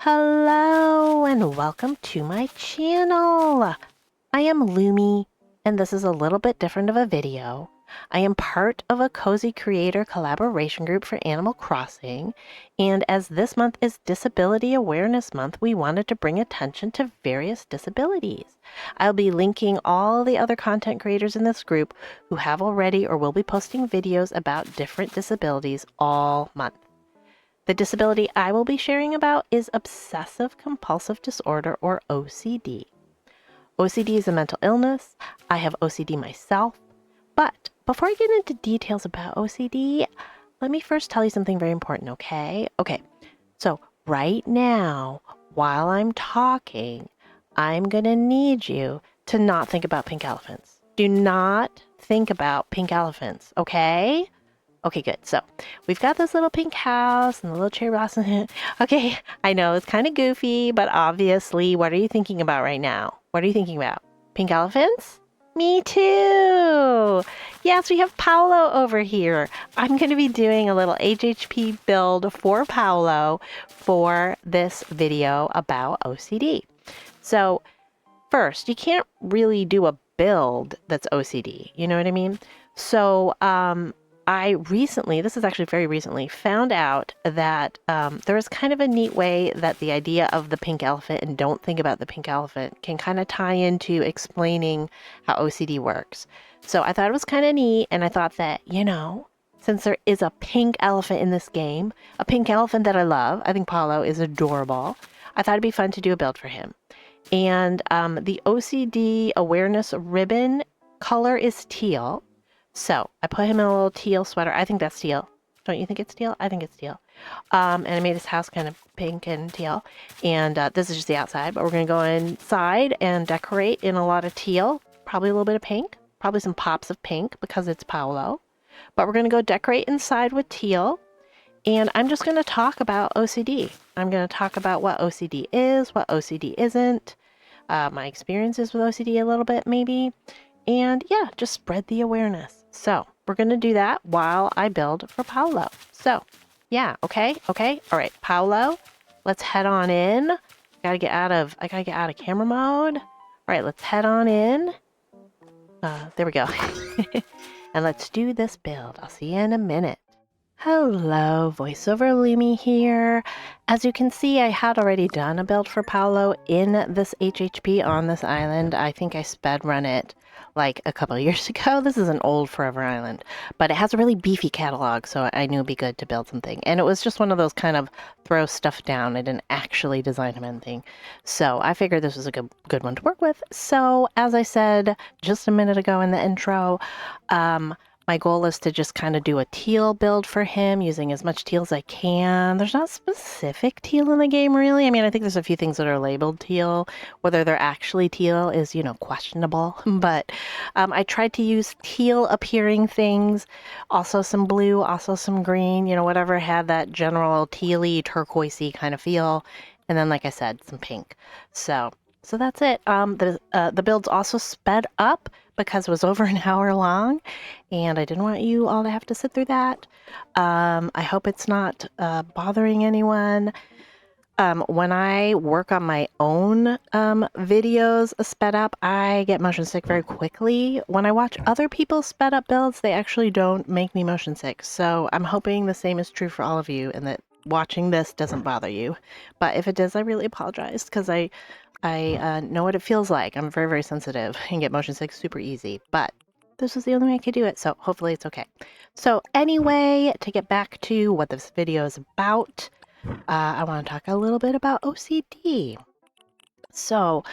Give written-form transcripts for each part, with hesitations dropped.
Hello and welcome to my channel. I am Lumi and this is a little bit different of a video. I am part of a Cozy Creator collaboration group for Animal Crossing, and as this month is Disability Awareness Month, we wanted to bring attention to various disabilities. I'll be linking all the other content creators in this group who have already or will be posting videos about different disabilities all month. The disability I will be sharing about is obsessive compulsive disorder, or OCD. OCD is a mental illness. I have OCD myself. But before I get into details about OCD, let me first tell you something very important, okay? Okay, so right now, while I'm talking, I'm going to need you to not think about pink elephants. Do not think about pink elephants, okay? Okay, good. So we've got this little pink house and the little cherry blossom. Okay, I know it's kind of goofy, but obviously, what are you thinking about right now? What are you thinking about? Pink elephants? Me too. Yes, we have Paolo over here. I'm going to be doing a little HHP build for Paolo for this video about OCD. So first, you can't really do a build that's OCD. You know what I mean? So, I recently, this is actually very recently, found out that there is kind of a neat way that the idea of the pink elephant and don't think about the pink elephant can kind of tie into explaining how OCD works. So I thought it was kind of neat, and I thought that, since there is a pink elephant in this game, a pink elephant that I love, I think Paulo is adorable, I thought it'd be fun to do a build for him. And the OCD awareness ribbon color is teal. So I put him in a little teal sweater. I think that's teal. Don't you think it's teal? I think it's teal. And I made his house kind of pink and teal. And this is just the outside, but we're going to go inside and decorate in a lot of teal. Probably a little bit of pink. Probably some pops of pink because it's Paolo. But we're going to go decorate inside with teal. And I'm just going to talk about OCD. I'm going to talk about what OCD is, what OCD isn't, my experiences with OCD a little bit maybe. And yeah, just spread the awareness. So we're going to do that while I build for Paolo. So yeah, okay. All right, Paolo, let's head on in. I gotta get out of camera mode. All right, let's head on in. There we go. And let's do this build. I'll see you in a minute. Hello, VoiceOver Lumi here. As you can see, I had already done a build for Paolo in this HHP on this island. I think I sped run it like a couple of years ago. This is an old Forever Island, but it has a really beefy catalog, so I knew it'd be good to build something. And it was just one of those kind of throw stuff down. I didn't actually design him anything. So I figured this was a good one to work with. So as I said just a minute ago in the intro, my goal is to just kind of do a teal build for him using as much teal as I can. There's not specific teal in the game, really. I mean, I think there's a few things that are labeled teal. Whether they're actually teal is, questionable. But I tried to use teal appearing things, also some blue, also some green, whatever had that general tealy, turquoisey kind of feel. And then, like I said, some pink. So that's it. The build's also sped up because it was over an hour long, and I didn't want you all to have to sit through that. I hope it's not bothering anyone. When I work on my own videos sped up, I get motion sick very quickly. When I watch other people's sped up builds, they actually don't make me motion sick. So I'm hoping the same is true for all of you and that watching this doesn't bother you. But if it does, I really apologize because I know what it feels like. I'm very, very sensitive and get motion sick super easy, but this was the only way I could do it, so hopefully it's okay. So anyway, to get back to what this video is about, I want to talk a little bit about OCD. So,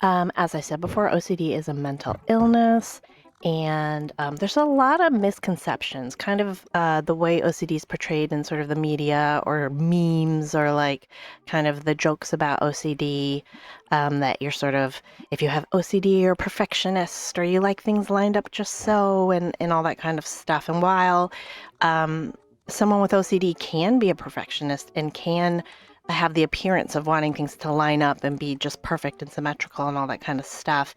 as I said before, OCD is a mental illness, and there's a lot of misconceptions, kind of the way OCD is portrayed in sort of the media or memes or like kind of the jokes about OCD, that you're sort of, if you have OCD, you're a perfectionist or you like things lined up just so and all that kind of stuff. And while someone with OCD can be a perfectionist and can have the appearance of wanting things to line up and be just perfect and symmetrical and all that kind of stuff,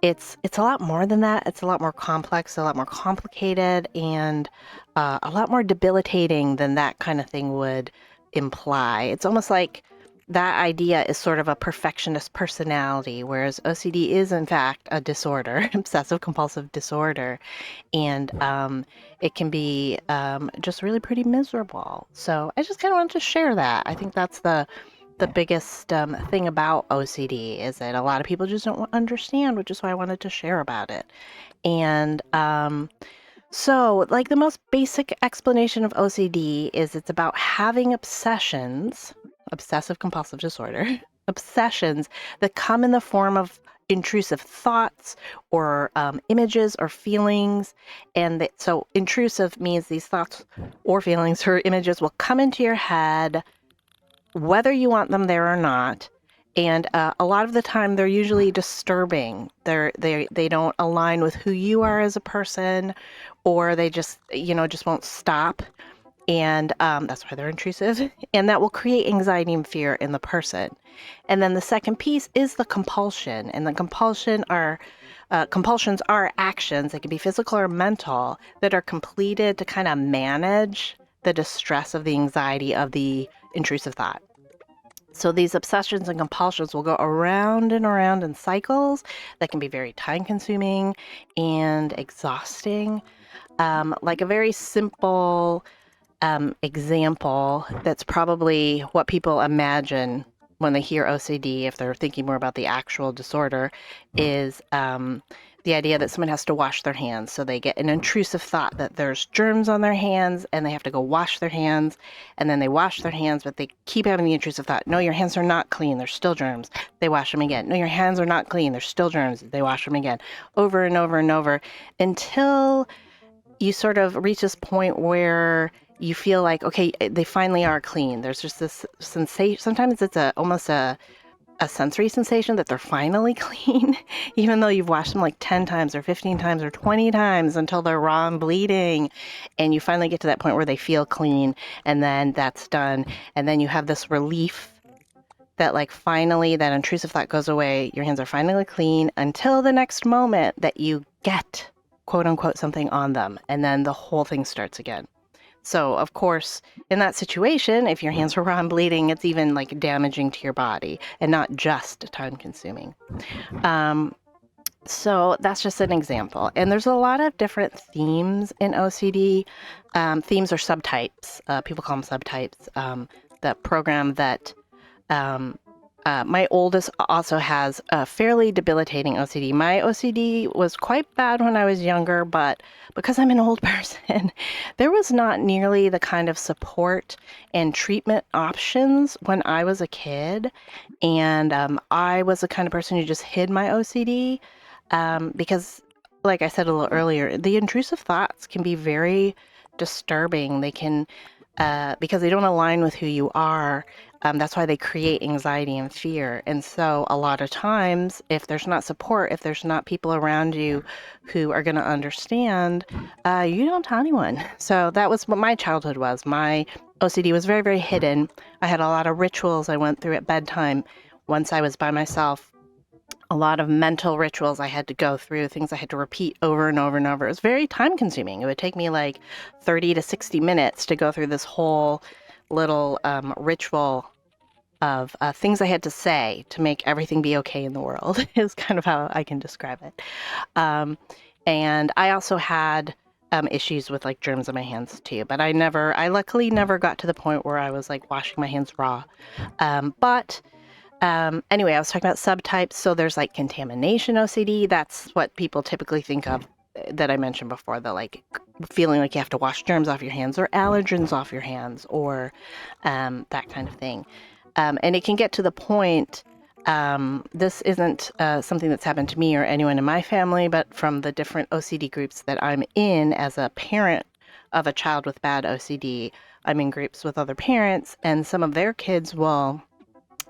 it's a lot more than that. It's a lot more complex, a lot more complicated, and a lot more debilitating than that kind of thing would imply. It's almost like that idea is sort of a perfectionist personality, whereas OCD is, in fact, a disorder, obsessive compulsive disorder. And it can be just really pretty miserable. So I just kind of wanted to share that. I think that's the biggest thing about OCD is that a lot of people just don't understand, which is why I wanted to share about it. And so, like, the most basic explanation of OCD is it's about having obsessions, obsessive compulsive disorder, obsessions that come in the form of intrusive thoughts or images or feelings. And so, intrusive means these thoughts or feelings or images will come into your head, whether you want them there or not. And a lot of the time, they're usually disturbing. They don't align with who you are as a person, or they just just won't stop. And that's why they're intrusive. And that will create anxiety and fear in the person. And then the second piece is the compulsion. And the compulsions are actions. They can be physical or mental that are completed to kind of manage the distress of the anxiety of the intrusive thought. So these obsessions and compulsions will go around and around in cycles that can be very time-consuming and exhausting. Like a very simple example that's probably what people imagine when they hear OCD, if they're thinking more about the actual disorder, is the idea that someone has to wash their hands. So they get an intrusive thought that there's germs on their hands and they have to go wash their hands, and then they wash their hands, but they keep having the intrusive thought, no, your hands are not clean, there's still germs. They wash them again. No, your hands are not clean, there's still germs. They wash them again, over and over and over, until you sort of reach this point where you feel like, okay, they finally are clean. There's just this sensation. Sometimes it's almost a sensory sensation that they're finally clean, even though you've washed them like 10 times or 15 times or 20 times until they're raw and bleeding. And you finally get to that point where they feel clean, and then that's done. And then you have this relief that, like, finally that intrusive thought goes away. Your hands are finally clean until the next moment that you get, quote unquote, something on them. And then the whole thing starts again. So, of course, in that situation, if your hands are raw and bleeding, it's even like damaging to your body and not just time consuming. So that's just an example. And there's a lot of different themes in OCD. Themes are subtypes. People call them subtypes. The program that my oldest also has a fairly debilitating OCD. My OCD was quite bad when I was younger, but because I'm an old person, there was not nearly the kind of support and treatment options when I was a kid. And I was the kind of person who just hid my OCD because, like I said a little earlier, the intrusive thoughts can be very disturbing. They can, because they don't align with who you are. That's why they create anxiety and fear. And so a lot of times, if there's not support, if there's not people around you who are going to understand, you don't tell anyone. So that was what my childhood was. My OCD was very, very hidden. I had a lot of rituals I went through at bedtime once I was by myself. A lot of mental rituals I had to go through, things I had to repeat over and over and over. It was very time consuming. It would take me like 30 to 60 minutes to go through this whole little ritual of things I had to say to make everything be okay in the world is kind of how I can describe it. And I also had issues with like germs on my hands too, but I luckily never got to the point where I was like washing my hands raw. Anyway, I was talking about subtypes. So there's like contamination OCD. That's what people typically think of that I mentioned before, the like feeling like you have to wash germs off your hands or allergens off your hands or that kind of thing. And it can get to the point, this isn't something that's happened to me or anyone in my family, but from the different OCD groups that I'm in as a parent of a child with bad OCD, I'm in groups with other parents, and some of their kids will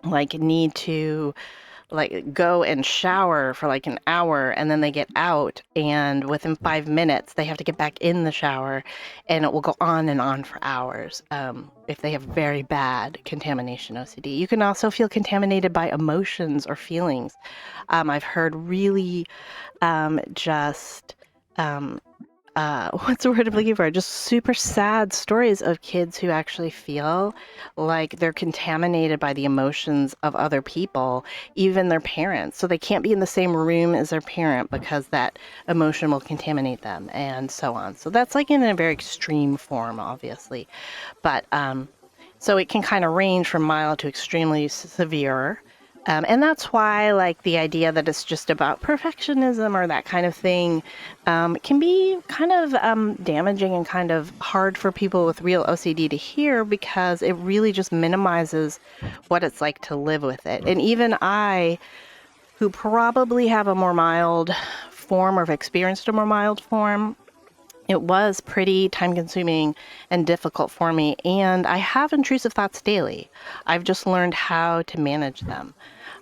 like need to like go and shower for like an hour, and then they get out, and within 5 minutes they have to get back in the shower, and it will go on and on for hours if they have very bad contamination OCD. You can also feel contaminated by emotions or feelings. I've heard really just what's the word I'm looking for? Just super sad stories of kids who actually feel like they're contaminated by the emotions of other people, even their parents. So they can't be in the same room as their parent because that emotion will contaminate them, and so on. So that's like in a very extreme form, obviously. But so it can kind of range from mild to extremely severe. And that's why, like, the idea that it's just about perfectionism or that kind of thing can be kind of damaging and kind of hard for people with real OCD to hear, because it really just minimizes what it's like to live with it. And even I, who probably have a more mild form or have experienced a more mild form, it was pretty time consuming and difficult for me. And I have intrusive thoughts daily. I've just learned how to manage them.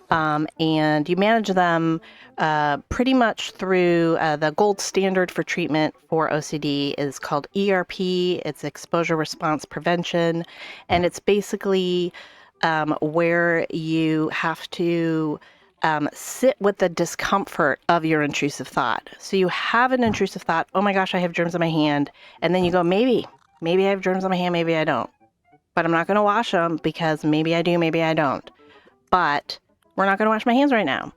And you manage them pretty much through the gold standard for treatment for OCD is called ERP. It's exposure response prevention. And it's basically where you have to sit with the discomfort of your intrusive thought. So you have an intrusive thought, oh my gosh, I have germs on my hand. And then you go, maybe I have germs on my hand, maybe I don't. But I'm not going to wash them because maybe I do, maybe I don't. But we're not going to wash my hands right now.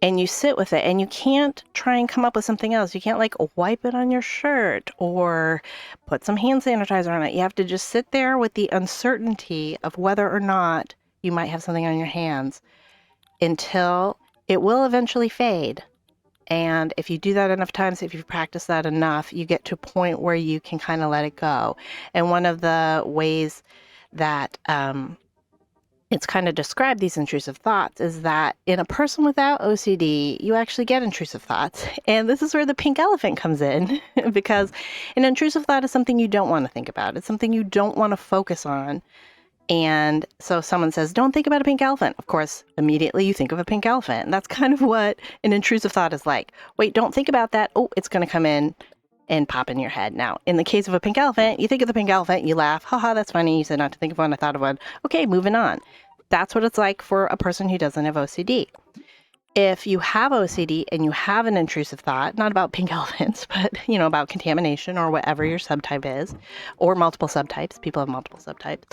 And you sit with it, and you can't try and come up with something else. You can't like wipe it on your shirt or put some hand sanitizer on it. You have to just sit there with the uncertainty of whether or not you might have something on your hands until it will eventually fade. And if you do that enough times, if you've practiced that enough, you get to a point where you can kind of let it go. And one of the ways that it's kind of described these intrusive thoughts is that in a person without OCD, you actually get intrusive thoughts. And this is where the pink elephant comes in, because an intrusive thought is something you don't want to think about. It's something you don't want to focus on. And so someone says, don't think about a pink elephant. Of course, immediately you think of a pink elephant. And that's kind of what an intrusive thought is like. Wait, don't think about that. Oh, it's going to come in and pop in your head. Now, in the case of a pink elephant, you think of the pink elephant, you laugh, haha, that's funny. You said not to think of one, I thought of one. Okay, moving on. That's what it's like for a person who doesn't have OCD. If you have OCD and you have an intrusive thought, not about pink elephants, but, about contamination or whatever your subtype is, or multiple subtypes, people have multiple subtypes,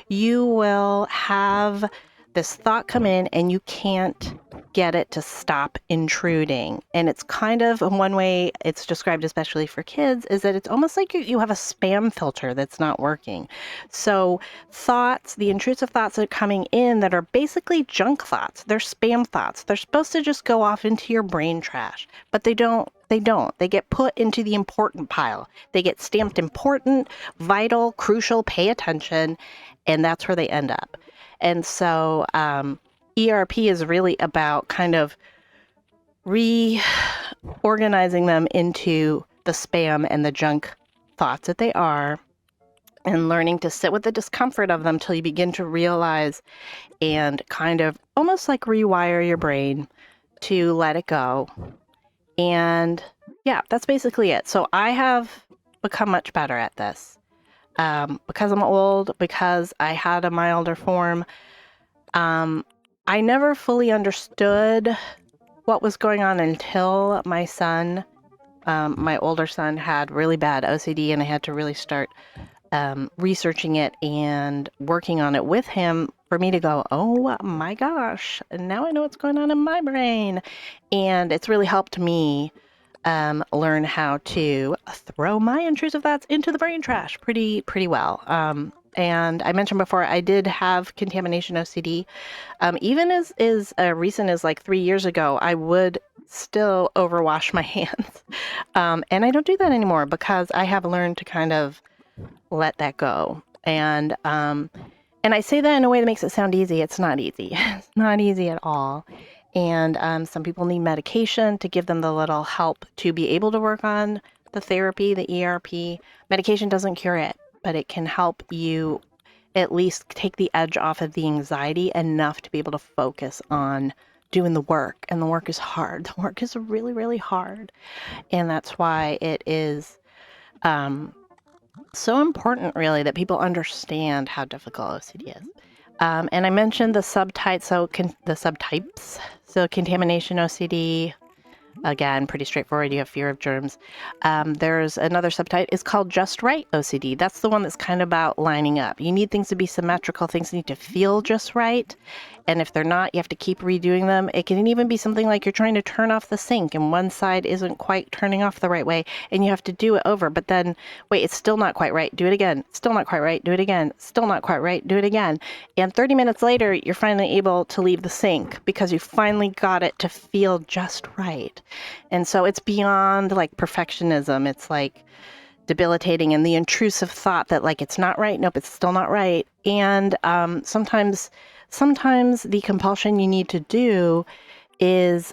you will have this thought come in and you can't get it to stop intruding. And it's kind of, in one way it's described, especially for kids, is that it's almost like you have a spam filter that's not working. So thoughts, the intrusive thoughts that are coming in that are basically junk thoughts, they're spam thoughts. They're supposed to just go off into your brain trash, but they don't. They get put into the important pile. They get stamped important, vital, crucial, pay attention, and that's where they end up. And so ERP is really about kind of reorganizing them into the spam and the junk thoughts that they are, and learning to sit with the discomfort of them till you begin to realize and kind of almost like rewire your brain to let it go. And yeah, that's basically it. So I have become much better at this because I'm old, because I had a milder form. I never fully understood what was going on until my son, my older son, had really bad OCD, and I had to really start researching it and working on it with him for me to go, oh my gosh, now I know what's going on in my brain. And it's really helped me learn how to throw my intrusive thoughts into the brain trash pretty well. And I mentioned before, I did have contamination OCD. Even as recent as like 3 years ago, I would still overwash my hands. And I don't do that anymore because I have learned to kind of let that go. And I say that in a way that makes it sound easy. It's not easy. It's not easy at all. And some people need medication to give them the little help to be able to work on the therapy, the ERP. Medication doesn't cure it, but it can help you at least take the edge off of the anxiety enough to be able to focus on doing the work. And the work is hard. The work is really, really hard. And that's why it is so important, really, that people understand how difficult OCD is. And I mentioned the subtypes. So contamination OCD, Again, pretty straightforward. You have fear of germs. There's another subtype. It's called just right OCD. That's the one that's kind of about lining up. You need things to be symmetrical. Things need to feel just right. And if they're not, you have to keep redoing them. It can even be something like you're trying to turn off the sink and one side isn't quite turning off the right way and you have to do it over. But then, wait, it's still not quite right. Do it again. Still not quite right. Do it again. Still not quite right. Do it again. And 30 minutes later, you're finally able to leave the sink because you finally got it to feel just right. And so it's beyond like perfectionism. It's like debilitating and the intrusive thought that like it's not right. Nope, it's still not right. And sometimes the compulsion you need to do is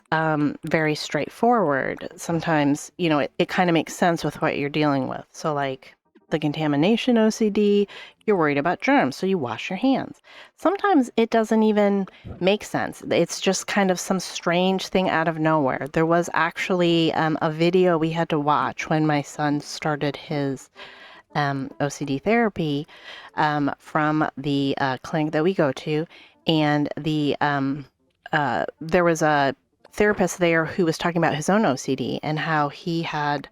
very straightforward. Sometimes, you know, it kind of makes sense with what you're dealing with. So like the contamination OCD, you're worried about germs, so you wash your hands. Sometimes it doesn't even make sense. It's just kind of some strange thing out of nowhere. There was actually a video we had to watch when my son started his OCD therapy from the clinic that we go to, and there was a therapist there who was talking about his own OCD and how he had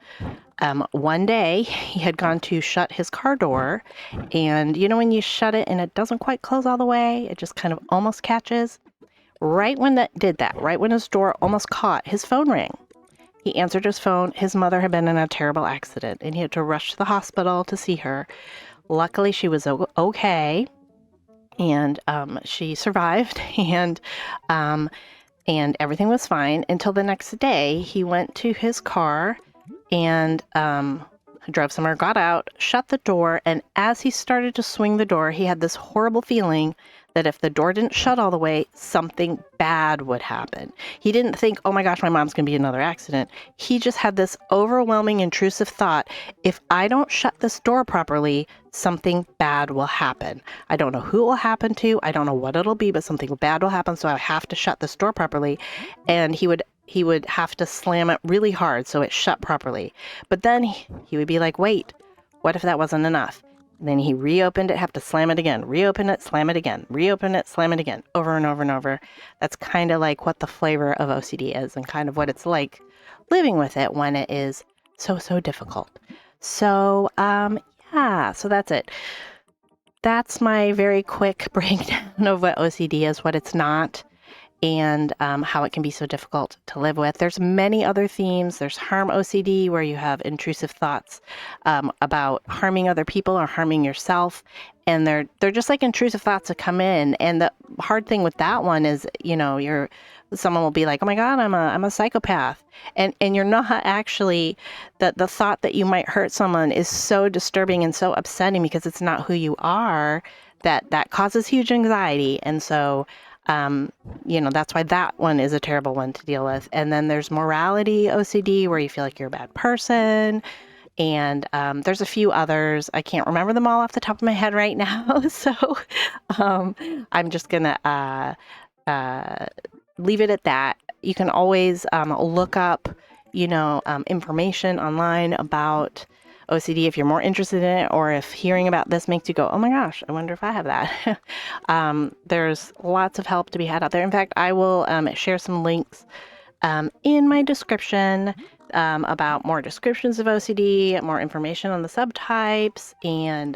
one day he had gone to shut his car door, and you know when you shut it and it doesn't quite close all the way, it just kind of almost catches. Right when that did that, right when his door almost caught, his phone rang. He answered his phone. His mother had been in a terrible accident and he had to rush to the hospital to see her. Luckily, she was okay, and she survived, and everything was fine until the next day. He went to his car and drove somewhere, got out, shut the door, and as he started to swing the door, he had this horrible feeling that if the door didn't shut all the way, something bad would happen. He didn't think, oh my gosh, my mom's going to be another accident. He just had this overwhelming, intrusive thought, if I don't shut this door properly, something bad will happen. I don't know who it will happen to. I don't know what it'll be, but something bad will happen, so I have to shut this door properly. And he would have to slam it really hard so it shut properly. But then he would be like, wait, what if that wasn't enough? And then he reopened it, have to slam it again, reopen it, slam it again, reopen it, slam it again, over and over and over. That's kind of like what the flavor of OCD is and kind of what it's like living with it when it is so difficult. So, yeah, so that's it. That's my very quick breakdown of what OCD is, what it's not, and how it can be so difficult to live with. There's many other themes. There's harm OCD, where you have intrusive thoughts about harming other people or harming yourself. And they're just like intrusive thoughts that come in. And the hard thing with that one is, you know, someone will be like, oh my God, I'm a psychopath. And you're not actually, the thought that you might hurt someone is so disturbing and so upsetting because it's not who you are, that causes huge anxiety. And so you know, that's why that one is a terrible one to deal with. And then there's morality OCD, where you feel like you're a bad person. And there's a few others. I can't remember them all off the top of my head right now. So I'm just going to leave it at that. You can always look up, you know, information online about OCD if you're more interested in it, or if hearing about this makes you go, oh my gosh, I wonder if I have that. There's lots of help to be had out there. In fact, I will share some links in my description about more descriptions of OCD, more information on the subtypes, and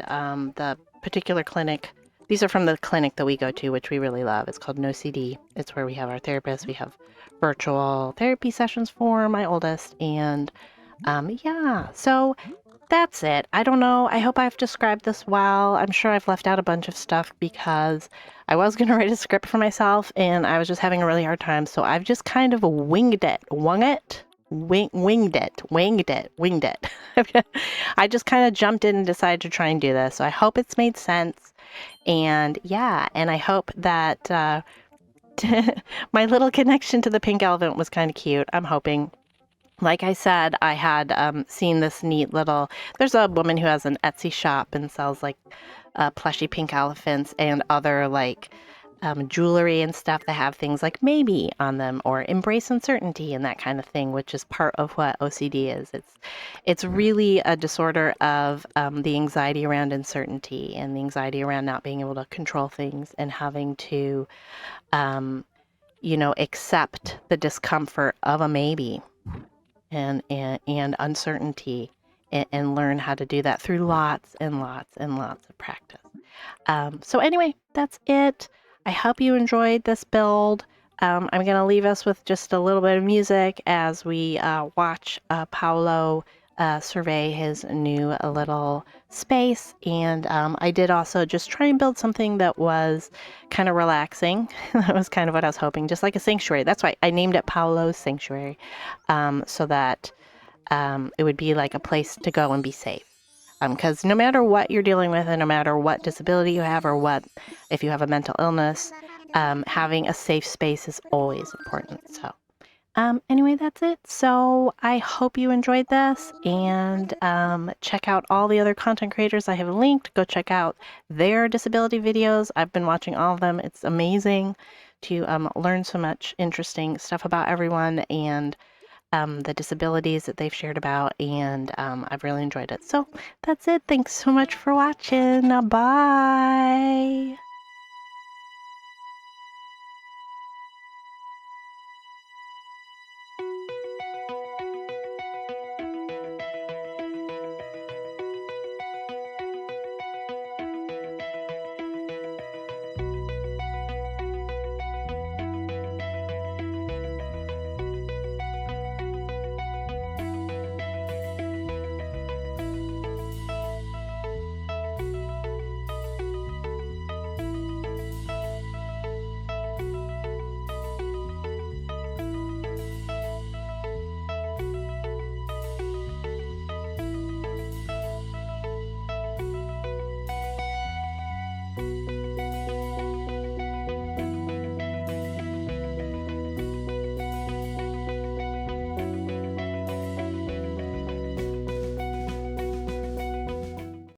the particular clinic. These are from the clinic that we go to, which we really love. It's called NoCD. It's where we have our therapists. We have virtual therapy sessions for my oldest, and yeah, so that's it. I don't know. I hope I've described this well. I'm sure I've left out a bunch of stuff because I was going to write a script for myself and I was just having a really hard time. So I've just kind of winged it. Winged it. I just kind of jumped in and decided to try and do this. So I hope it's made sense. And yeah, and I hope that my little connection to the pink elephant was kind of cute. I'm hoping. Like I said, I had seen this neat little, there's a woman who has an Etsy shop and sells like plushy pink elephants and other like jewelry and stuff that have things like maybe on them or embrace uncertainty and that kind of thing, which is part of what OCD is. It's really a disorder of the anxiety around uncertainty and the anxiety around not being able to control things and having to, you know, accept the discomfort of a maybe. and uncertainty, and learn how to do that through lots and lots and lots of practice. So anyway, that's it. I hope you enjoyed this build. I'm going to leave us with just a little bit of music as we watch Paolo survey his new little space. And I did also just try and build something that was kind of relaxing. That was kind of what I was hoping, just like a sanctuary. That's why I named it Paolo's Sanctuary, so that it would be like a place to go and be safe. Because no matter what you're dealing with, and no matter what disability you have, or if you have a mental illness, having a safe space is always important. So anyway, that's it. So I hope you enjoyed this, and check out all the other content creators I have linked. Go check out their disability videos. I've been watching all of them. It's amazing to learn so much interesting stuff about everyone, and the disabilities that they've shared about, and I've really enjoyed it. So that's it. Thanks so much for watching. Bye.